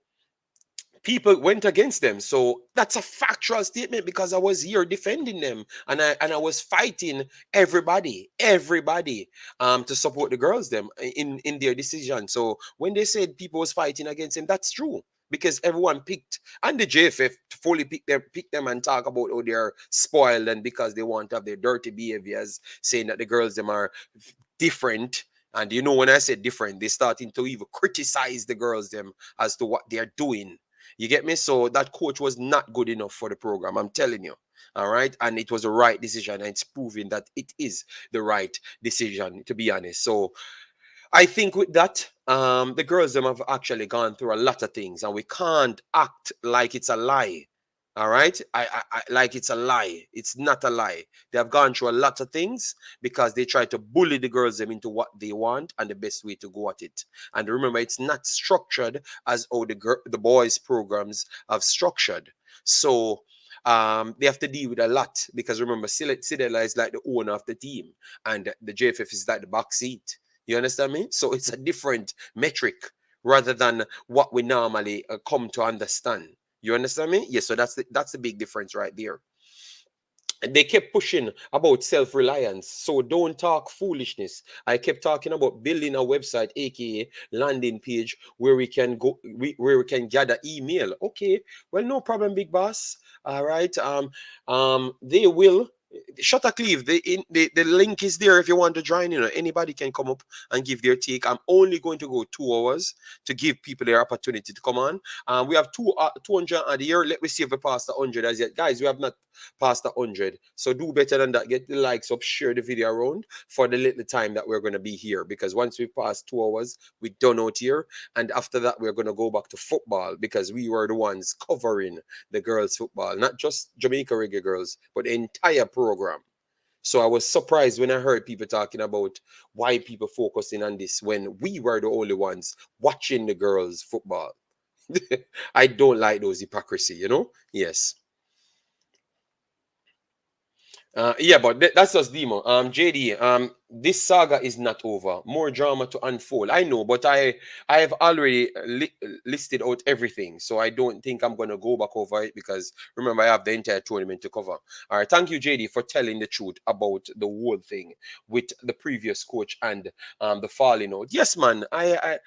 people went against them. So that's a factual statement because I was here defending them and I was fighting everybody to support the girls them in their decision. So when they said people was fighting against them, that's true. Because everyone picked and the JFF fully pick them and talk about how they're spoiled and because they want to have their dirty behaviors, saying that the girls them are different. And when I said different, they're starting to even criticize the girls them as to what they're doing. You get me? So that coach was not good enough for the program. I'm telling you. All right. And it was the right decision. And it's proving that it is the right decision, to be honest. So I think with that, the girls them have actually gone through a lot of things, and we can't act like it's a lie. All right, I like it's a lie. It's not a lie. They have gone through a lot of things because they try to bully the girls them into what they want, and the best way to go at it. And remember, it's not structured as how the boys programs have structured. So they have to deal with a lot because remember, Sidela is like the owner of the team, and the JFF is like the back seat. You understand me? So it's a different metric rather than what we normally come to understand. You understand me? Yes. So that's the big difference right there. And they kept pushing about self-reliance. So don't talk foolishness. I kept talking about building a website, aka landing page, where we can go, where we can gather email. Okay, well, no problem, big boss. All right. They will. Shutter Cleave, the link is there if you want to join. Anybody can come up and give their take. I'm only going to go 2 hours to give people their opportunity to come on. We have 200 at the year. Let me see if we pass the 100 as yet. Guys, we have not passed the 100. So do better than that. Get the likes up, share the video around for the little time that we're going to be here. Because once we pass 2 hours, we done out here. And after that, we're going to go back to football because we were the ones covering the girls' football. Not just Jamaica Reggae Girlz, but the entire program. So I was surprised when I heard people talking about why people focusing on this when we were the only ones watching the girls' football. I don't like those hypocrisy, Yes. Yeah, but that's just demo. JD, this saga is not over. More drama to unfold. I know, but I have already listed out everything, so I don't think I'm gonna go back over it because remember I have the entire tournament to cover. All right, thank you, JD, for telling the truth about the whole thing with the previous coach and the falling out. Yes, man. I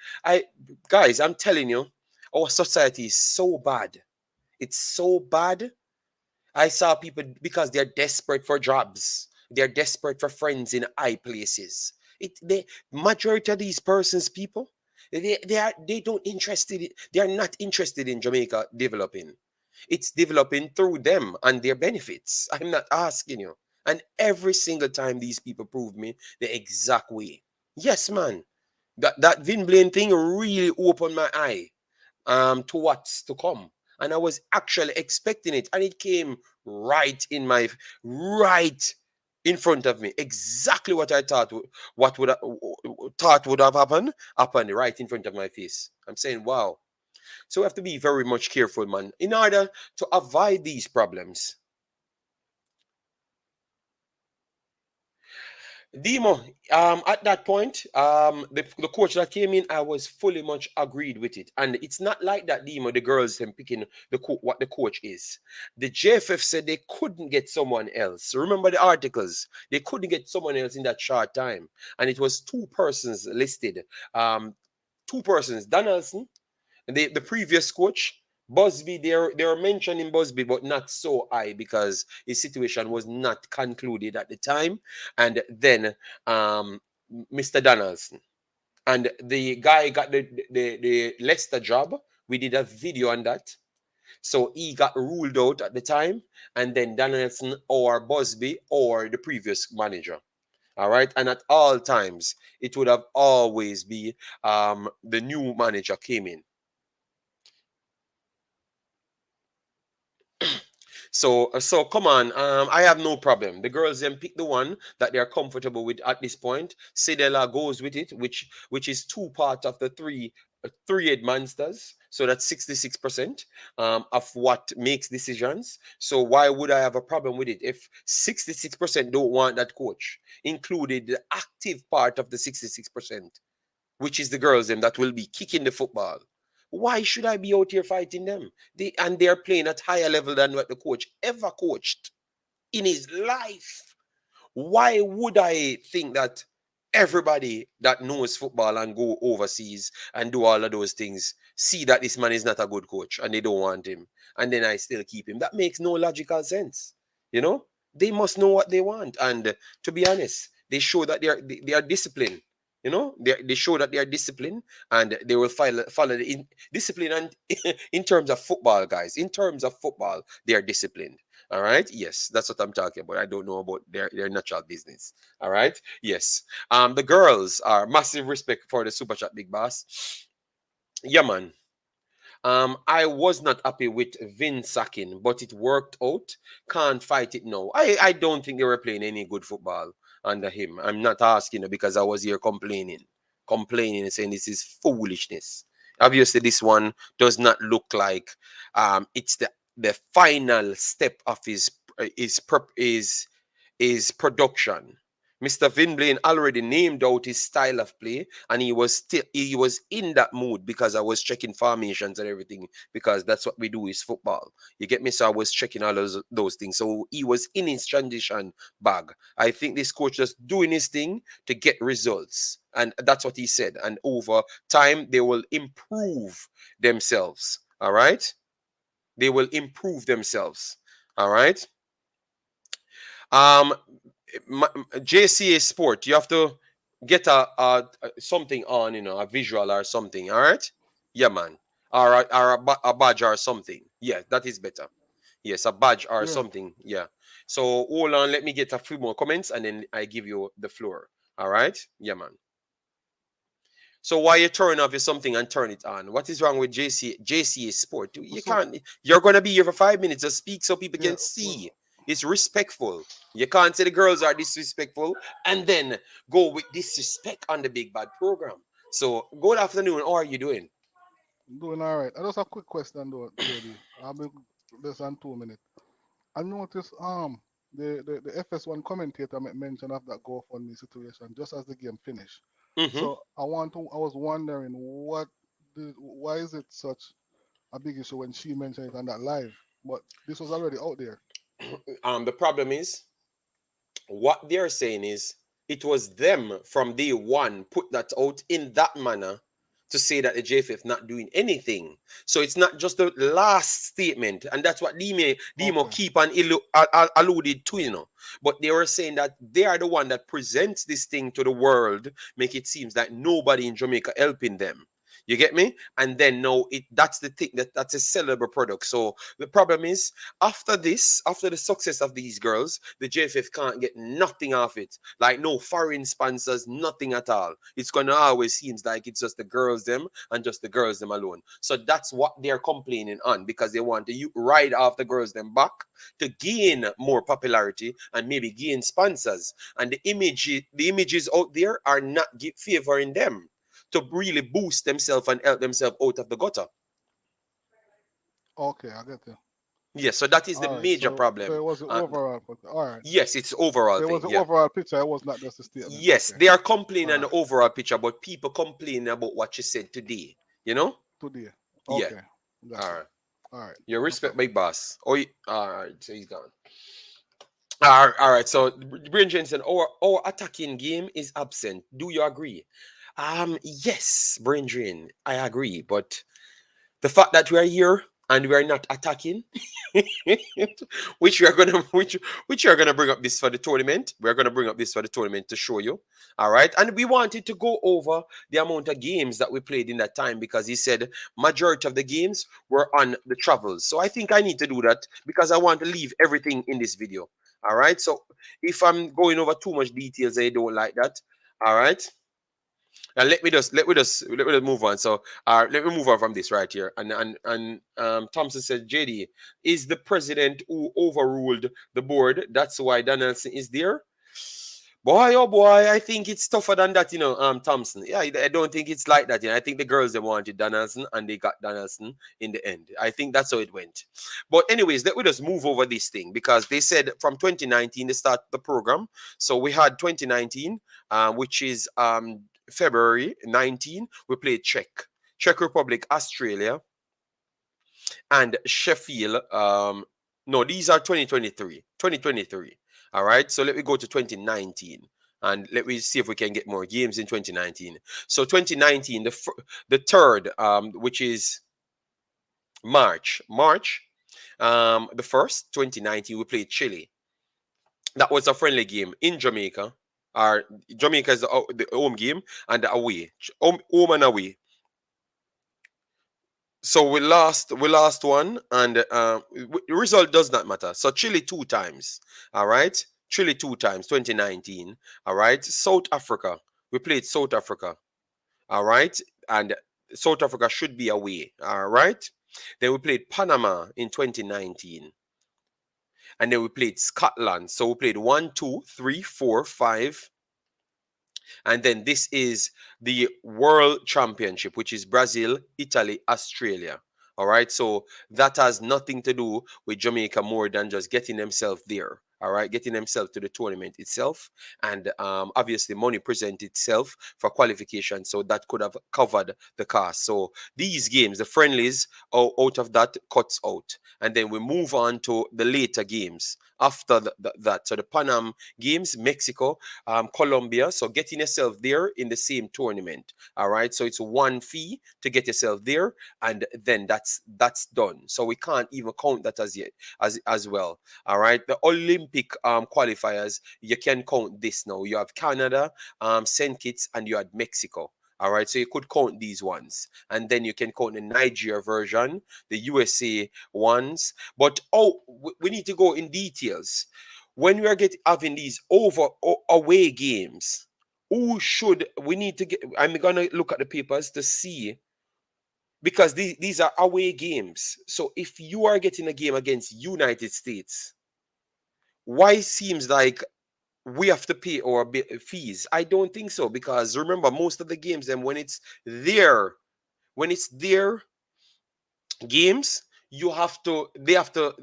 guys, I'm telling you, our society is so bad. It's so bad. I saw people because they're desperate for jobs. They're desperate for friends in high places. The majority of these persons, people, they don't interested. They are not interested in Jamaica developing. It's developing through them and their benefits. I'm not asking you. And every single time these people prove me the exact way. Yes, man. That Vin Blaine thing really opened my eye to what's to come. And I was actually expecting it, and it came right in in front of me. Exactly what I thought what would thought would have happened right in front of my face. I'm saying, wow. So we have to be very much careful, man, in order to avoid these problems. Demo, at that point, the coach that came in, I was fully much agreed with it. And it's not like that, Demo, the girls them picking what the coach is. The JFF said they couldn't get someone else. Remember the articles? They couldn't get someone else in that short time. And it was two persons listed. Two persons, Donaldson, the previous coach, Busby, they were mentioning Busby, but not so high because his situation was not concluded at the time. And then Mr. Donaldson. And the guy got the Leicester job. We did a video on that. So he got ruled out at the time. And then Donaldson or Busby or the previous manager. All right. And at all times, it would have always be the new manager came in. So come on. I have no problem. The girls then pick the one that they are comfortable with at this point. Sidela goes with it, which is two part of the three-head monsters. So that's 66% of what makes decisions. So why would I have a problem with it if 66% don't want that coach, included the active part of the 66%, which is the girls them that will be kicking the football? Why should I be out here fighting them? They are playing at higher level than what the coach ever coached in his life. Why would I think that everybody that knows football and go overseas and do all of those things see that this man is not a good coach and they don't want him, and then I still keep him? That makes no logical sense. You know, they must know what they want, and to be honest, they show that they are disciplined. You know, they show that they are disciplined, and they will follow the discipline. And in terms of football, guys, in terms of football, they are disciplined. All right. Yes, that's what I'm talking about. I don't know about their natural business. All right. Yes. The girls are massive respect for the super chat, big boss. Yeah, man. I was not happy with Vin sacking, but it worked out. Can't fight it now. I don't think they were playing any good football under him. I'm not asking because I was here complaining and saying this is foolishness. Obviously, this one does not look like it's the final step of his production. Mr. Vin Blaine already named out his style of play, and he was in that mood because I was checking formations and everything, because that's what we do is football. You get me? So I was checking all those things. So he was in his transition bag. I think this coach just doing his thing to get results, and that's what he said. And over time, they will improve themselves. All right, they will improve themselves. All right. JCA Sport, you have to get a something on, a visual or something. All right, yeah, man, or a badge or something. Yeah, that is better. Yes, a badge or Yeah. something. Yeah. So hold on, let me get a few more comments and then I give you the floor. All right, yeah, man. So why you turn off your something and turn it on? What is wrong with JCA Sport? You So can't. You're gonna be here for 5 minutes to speak so people yeah, can see. It's respectful. You can't say the girls are disrespectful and then go with disrespect on the Big Bad program. So good afternoon. How are you doing? I'm doing all right. I just have a quick question though, JD. I'll be less than 2 minutes. I noticed the FS1 commentator mention of that GoFundMe situation just as the game finished. Mm-hmm. So I was wondering why is it such a big issue when she mentioned it on that live? But this was already out there. The problem is what they're saying is it was them from day one put that out in that manner to say that the JFF not doing anything. So it's not just the last statement, and that's what Demo Okay. keep on alluded to, But they were saying that they are the one that presents this thing to the world, make it seems like nobody in Jamaica helping them. You get me? And then no, that's the thing that's a sellable product. So the problem is after this, after the success of these girls, the JFF can't get nothing off it. Like no foreign sponsors, nothing at all. It's gonna always seems like it's just the girls them and just the girls them alone. So that's what they're complaining on because they want to ride off the girls them back to gain more popularity and maybe gain sponsors. And the images out there are not favoring them to really boost themselves and help themselves out of the gutter. Okay, I get you. Yes, so that is the All right. major So problem. it was the overall. All right. Yes, it's overall So it was thing. the Yeah. overall picture. It was not just a statement. Yes, Okay. they are complaining All on the right. overall picture, but people complaining about what you said today. You know? Today. Yeah. Okay. All Gotcha. right. All right. You No respect problem. my boss. Oh, all right. So he's gone. All right. So Brian Jensen, our attacking game is absent. Do you agree? Yes, Brain Drain, I agree. But the fact that we are here and we are not attacking, which we are gonna which we are gonna bring up this for the tournament. We are gonna bring up this for the tournament to show you. All right. And we wanted to go over the amount of games that we played in that time because he said majority of the games were on the travels. So I think I need to do that because I want to leave everything in this video. All right. So if I'm going over too much details, I don't like that. All right. And let me just move on. So let me move on from this right here. And Thompson said, JD is the president who overruled the board. That's why Donaldson is there. Boy, oh boy, I think it's tougher than that, Thompson. Yeah, I don't think it's like that. I think the girls they wanted Donaldson and they got Donaldson in the end. I think that's how it went. But anyways, let me just move over this thing because they said from 2019 they start the program. So we had 2019, which is February 19. We played Czech Republic, Australia, and Sheffield. No, these are 2023. 2023. All right. So let me go to 2019 and let me see if we can get more games in 2019. So 2019, the third, which is March, the first 2019, we played Chile. That was a friendly game in Jamaica. Jamaica is the home game and the away, home and away. So we lost one, and the result does not matter. So Chile two times, all right. Chile two times, 2019, all right. South Africa, we played South Africa, all right, and South Africa should be away, all right. Then we played Panama in 2019, and then we played Scotland. So we played 1, 2, 3, 4, 5. And then this is the World Championship, which is Brazil, Italy, Australia. All right. So that has nothing to do with Jamaica more than just getting themselves there. All right. Getting themselves to the tournament itself. And obviously, money present itself for qualification. So that could have covered the cost. So these games, the friendlies, out of that cuts out. And then we move on to the later games after that. So the Pan Am games, Mexico, Colombia. So getting yourself there in the same tournament. All right. So it's one fee to get yourself there, and then that's done. So we can't even count that as yet as well. All right. The Olympic qualifiers, you can count this now. You have Canada, St. Kitts, and you had Mexico. All right, so you could count these ones, and then you can count the Nigeria version, the USA ones. But we need to go in details when we are having these away games. Who should we need to get? I'm gonna look at the papers to see because these are away games. So if you are getting a game against United States, why seems like we have to pay our fees? I don't think so because remember most of the games and when it's their games, they have to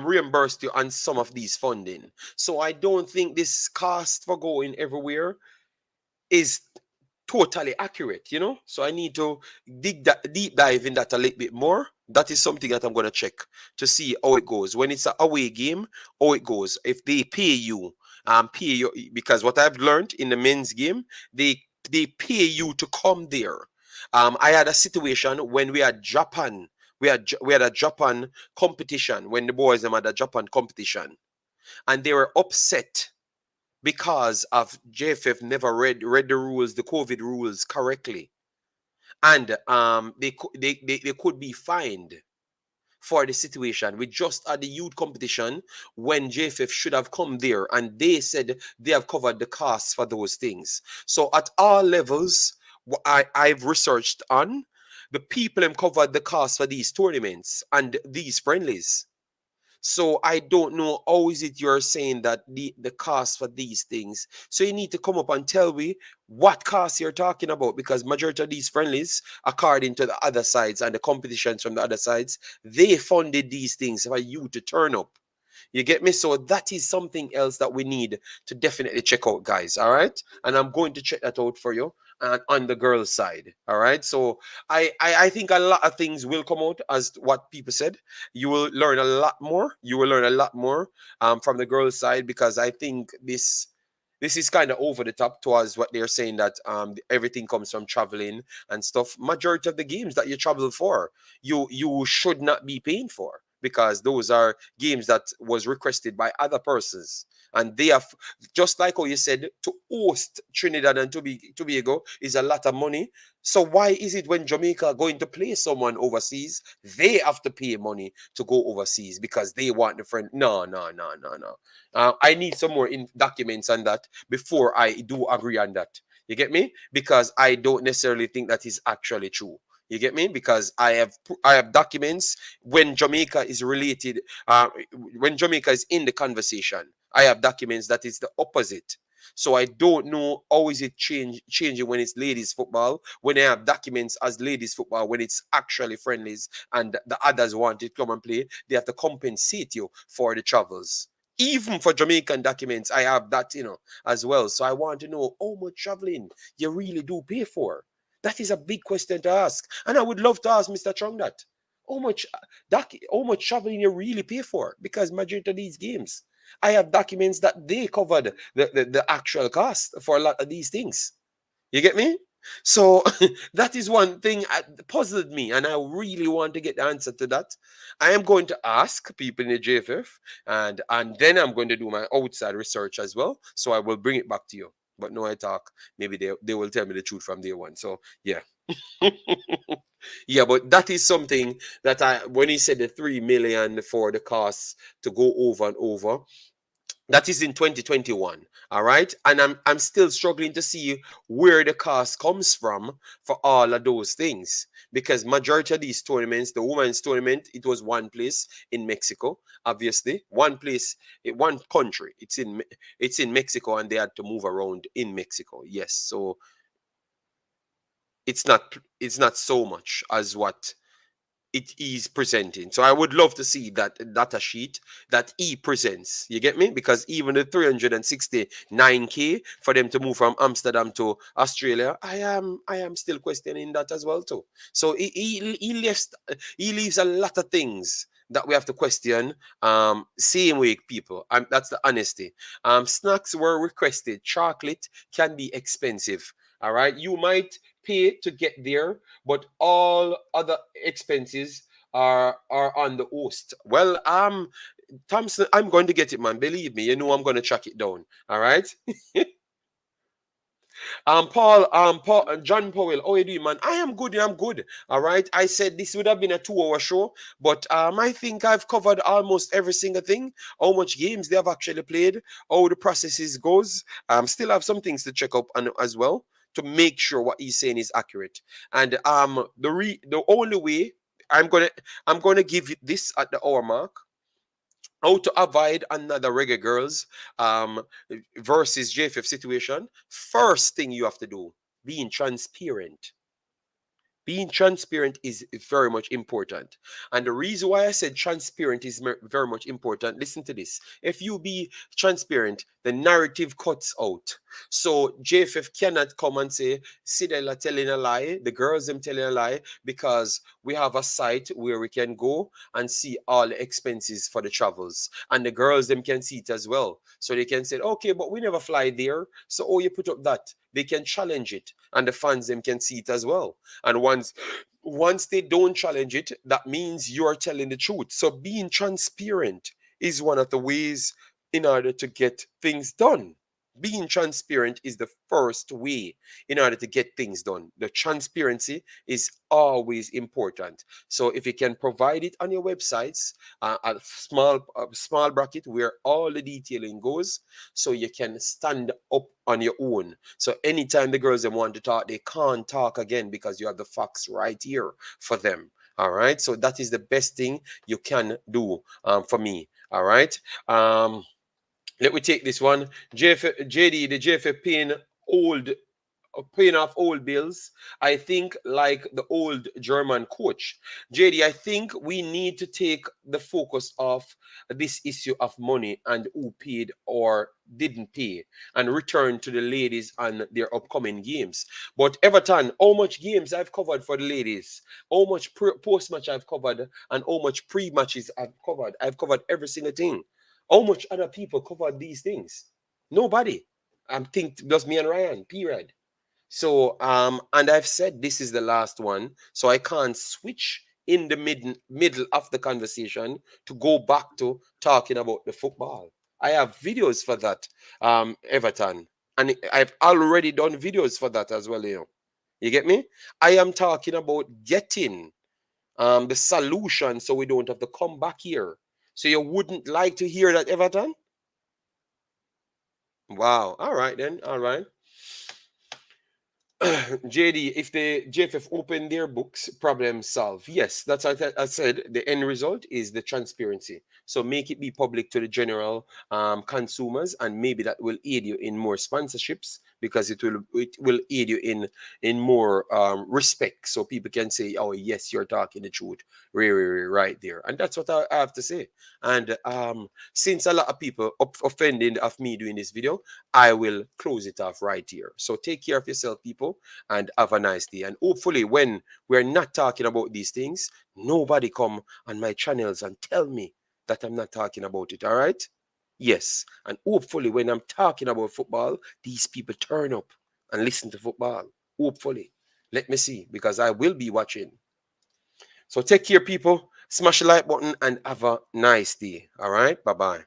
reimburse you on some of these funding. So I don't think this cost for going everywhere is totally accurate. So I need to deep dive in that a little bit more. That is something that I'm going to check to see how it goes when it's an away game, how it goes if they pay you because what I've learned in the men's game, they pay you to come there. I had a situation when we had Japan. We had a Japan competition when the boys them had a Japan competition, and they were upset because of JFF never read the rules, the COVID rules correctly. and they could be fined for the situation. We just had the youth competition when JFF should have come there, and they said they have covered the costs for those things. So at all levels, I've researched on the people have covered the cost for these tournaments and these friendlies. So I don't know how is it you're saying that the cost for these things. So you need to come up and tell me what cost you're talking about, because majority of these friendlies, according to the other sides and the competitions from the other sides, they funded these things for you to turn up. You get me? So that is something else that we need to definitely check out, guys. All right, and I'm going to check that out for you. And on the girls' side, all right. So I think a lot of things will come out as what people said. You will learn a lot more. You will learn a lot more from the girls' side, because I think this is kind of over the top towards what they're saying, that everything comes from traveling and stuff. Majority of the games that you travel for, you should not be paying for, because those are games that was requested by other persons, and they have, just like how you said, to host Trinidad and Tobago is a lot of money. So why is it when Jamaica are going to play someone overseas, they have to pay money to go overseas because they want the friend? No, no, no, no, no. I need some more documents on that before I do agree on that. You get me? Because I don't necessarily think that is actually true. You get me? Because I have documents when Jamaica is related, when Jamaica is in the conversation. I have documents that is the opposite. So I don't know how is it changing when it's ladies football, when I have documents as ladies football, when it's actually friendlies and the others want to come and play, they have to compensate you for the travels. Even for Jamaican documents, I have that, as well. So I want to know how much traveling you really do pay for. That is a big question to ask. And I would love to ask Mr. Chong that. How much how much traveling you really pay for? Because majority of these games, I have documents that they covered the actual cost for a lot of these things. You get me? So that is one thing that puzzled me, and I really want to get the answer to that. I am going to ask people in the JFF, and then I'm going to do my outside research as well. So I will bring it back to you. But no, I talk. Maybe they will tell me the truth from day one. So yeah. Yeah, but that is something that when he said the 3 million for the costs to go over and over, that is in 2021. All right, and I'm still struggling to see where the cost comes from for all of those things, because majority of these tournaments, the women's tournament, it was one place in Mexico, obviously one place, one country, it's in Mexico, and they had to move around in Mexico. Yes, so it's not so much as what it is presenting. So I would love to see that data sheet that he presents. You get me? Because even the 369K for them to move from Amsterdam to Australia, I am still questioning that as well too. So he leaves a lot of things that we have to question. Same way, people. That's the honesty. Snacks were requested. Chocolate can be expensive. All right, you might pay to get there, but all other expenses are on the host. Well, Thompson, I'm going to get it, man. Believe me, I'm going to track it down. All right. Paul, John Powell, how you doing, man? I am good. I'm good. All right. I said this would have been a 2-hour show, but I think I've covered almost every single thing. How much games they have actually played, how the processes goes. Still have some things to check up on as well to make sure what he's saying is accurate. And the only way I'm gonna give you this at the hour mark. How to avoid another Reggae Girlz versus JFF situation. First thing you have to do, being transparent. Being transparent is very much important. And the reason why I said transparent is very much important, listen to this. If you be transparent, the narrative cuts out. So JFF cannot come and say, Sidela telling a lie, the girls them telling a lie, because we have a site where we can go and see all the expenses for the travels. And the girls them can see it as well. So they can say, okay, but we never fly there. So you put up that. They can challenge it. And the fans them can see it as well. And once they don't challenge it, that means you're telling the truth. So being transparent is one of the ways in order to get things done. Being transparent is the first way in order to get things done. The transparency is always important. So if you can provide it on your websites, a small bracket where all the detailing goes, so you can stand up on your own. So anytime the girls them want to talk, they can't talk again because you have the facts right here for them. All right. So that is the best thing you can do for me. All right. Let me take this one. JD, the JFF paying off old bills. I think like the old German coach. JD, I think we need to take the focus off this issue of money and who paid or didn't pay and return to the ladies and their upcoming games. But Everton, how much games I've covered for the ladies, how much post match I've covered, and how much pre matches I've covered. I've covered every single thing. How much other people covered these things? Nobody. I'm think just me and Ryan, period. So and I've said this is the last one, so I can't switch in the middle of the conversation to go back to talking about the football. I have videos for that, Everton. And I've already done videos for that as well, you know. You get me? I am talking about getting the solution so we don't have to come back here. So you wouldn't like to hear that, Everton? Wow. All right then. All right. JD, if the JFF open their books, problem solved. Yes, that's what I said. The end result is the transparency. So make it be public to the general consumers, and maybe that will aid you in more sponsorships because it will aid you in more respect. So people can say, "Oh, yes, you're talking the truth," right there, and that's what I have to say. And since a lot of people offending of me doing this video, I will close it off right here. So take care of yourself, people, and have a nice day. And hopefully, when we're not talking about these things, nobody come on my channels and tell me that I'm not talking about it. All right? Yes. And hopefully, when I'm talking about football, these people turn up and listen to football. Hopefully. Let me see, because I will be watching. So take care, people. Smash the like button and have a nice day. All right? Bye-bye.